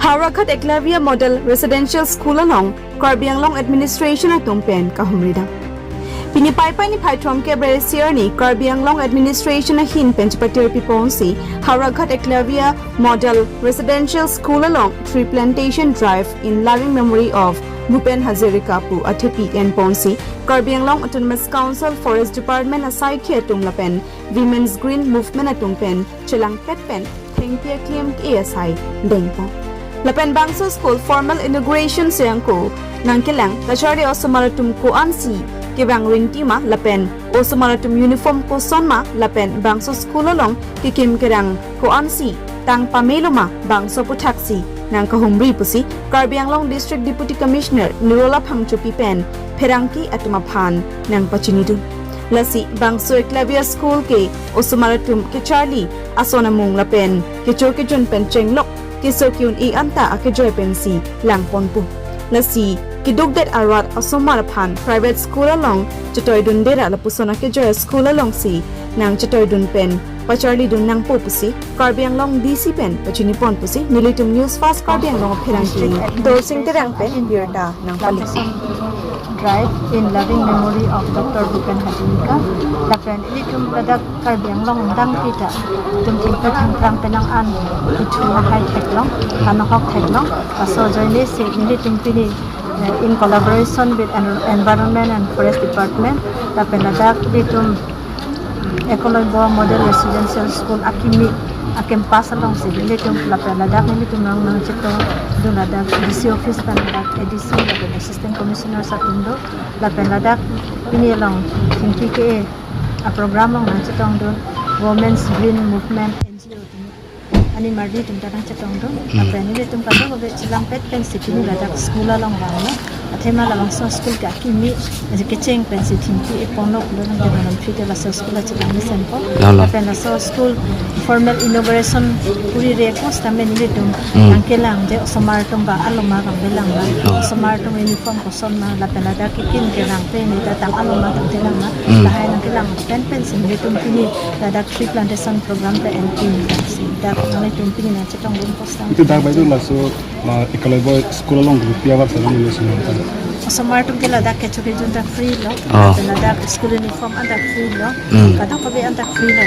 Howraghat Eklavya Model Residential School along Karbi Anglong Administration atum pen ka humridam. Pinipaypay ni Paitrom ke Brasier ni Karbi Anglong Administration a hin penchpatir piponsi Howraghat Eklavya Model Residential School along Tree Plantation Drive in loving memory of Bhupen Hazarika Pu Atepi and Ponsi Karbi Anglong Autonomous Council Forest Department asai ki atum lapen Women's Green Movement atum pen Chelang Pet Pen Thengpia Kliem ASI Dengpo Lapen Bangso School formal inauguration siyangko nangkilang kachari osomaratum ko ansi kibang rintima lapen osomaratum uniform ko sonma lapen Bangso School along kikim kirang ko ansi tang pameloma Bangso putaksi nang kahumri pusi Karbi Anglong District Deputy Commissioner Nirola Phangchupi pen Pherangki atumaphan nang pachinidu lasi Bangso Eklavya School ke osomaratum ke Charlie asonamung lapen ke chokijun pen chenglok kisokyun I anta akijoy pensi langponpu lasi kidugdet arat asomaraphan private school along chatoy dundera lapusona kijoy school along si nang chatoy dun pen pacharli dun nang popusi Karbi Anglong DC pen pachinipon pusi nilitum news fast Karbi Anglong phirangki dosing terang pen birta nang palisi Drive in loving memory of Dr. Bhupen Hazarika. Lapen ilitum ladak Karbi Anglong dang kita tum prang penang an itu mahai teklong kanokok teklong paso joini si ilitum pini in collaboration with Environment and Forest Department. Lapen ladak ilitum Eklavya Model Residential School akimi akem pasalong si ilitum lapen ladak ilitum nang cito dun ladak DC office pan ladak ADC lapen Assistant Commissioner sa Tindo lapen ladak pinilong tingki ke a program ng citong dun Women's Green Movement NGO ani mardi tum tarang citong dun lapen ilitum kado be silang pet pen sikini ladak school along bangno athema lamang so school ka kimi kitching pen si tingki iponok dun ng development fite la so school chilang ni sempo lapen la so school formal inauguration puri rekos tamen ilitum angkelang je somartum ba aloma kang belang ba somartum uniform ko sonna lapen la kikin kerang pe ni tatang aloma tang telang na lahay nang kelang pen sim ilitum pini ladak tree plantation program ta NP si dak nang ilitum pini na chetong bun posta itu dak ba itu laso Eklavya School along grupia war salam yusno somartum ke ladak kechoke junta free lo ladak school uniform anda free lo kadang kabe anda free lo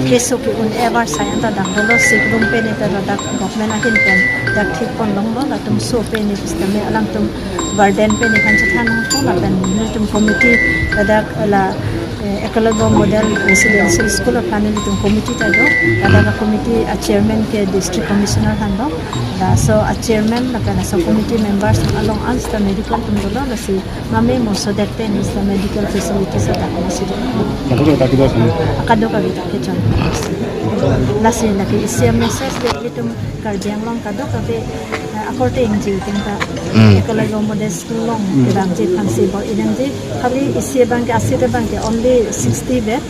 keso ke un ever sai anda dak dolo sik rum pe ne ta ladak government akin pen dak thik pon long lo latum so pe ne sisteme alang tum garden pe ne kan chathan ko ladan tum committee ladak la Eklavya Model Residential School of Family tum committee ta do ladak committee a chairman ke district commissioner han do da so a chairman la kana so committee members along ans the medical tum do la si mame mo so that pen is the medical facilities at the city akado ka kita ke chon la si na ke CMSS de tum Karbi Anglong kado ka be according to tinta Eklavya Model School long kedang je fancy bo idang je kali isi bang ke asite bang ke only 60 bed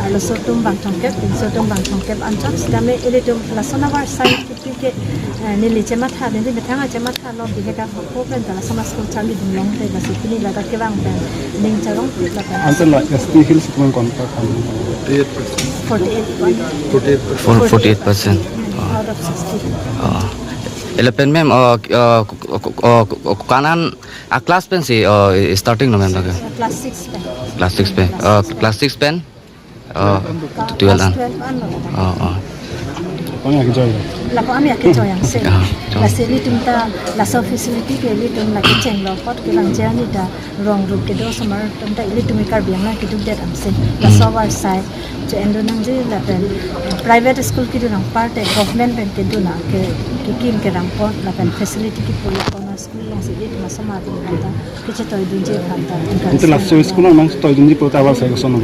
alo so tum bang thongkep so tum bang thongkep anchak sidame ilitum lasona war scientific ke nili chemat ha den betanga chemat ha lo bige ka ko pen tala sama school chali dum long te basi pini la ka ke bang pen ning charong la ka answer la ST Hills kun contract 48% out of 60 11 ma'am kanan class pen si starting no ma'am class 6 pen class 6 pen 12 an kami akan la ko ami akin joyang se la seli tumta la so facility ke li tum la kitchen lo pot ke lang jani da rong ru ke do samar tumta ili tumi Karbi Anglong ke duk det am se la so war sai je endo nang je la pen private school ki do nang part e government pen ke do na ke kim ke rang pot la pen facility ki pula kona school long se li tuma sama do ta ke che toy dun je phanta itu la so school nang toy dun ji pota war sai ko sono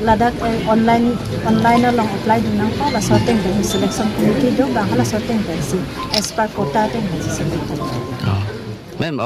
ladak online long apply dun nang ko la so teng de selection committee do bang hala sorting pensi as per quota teng pensi ma'am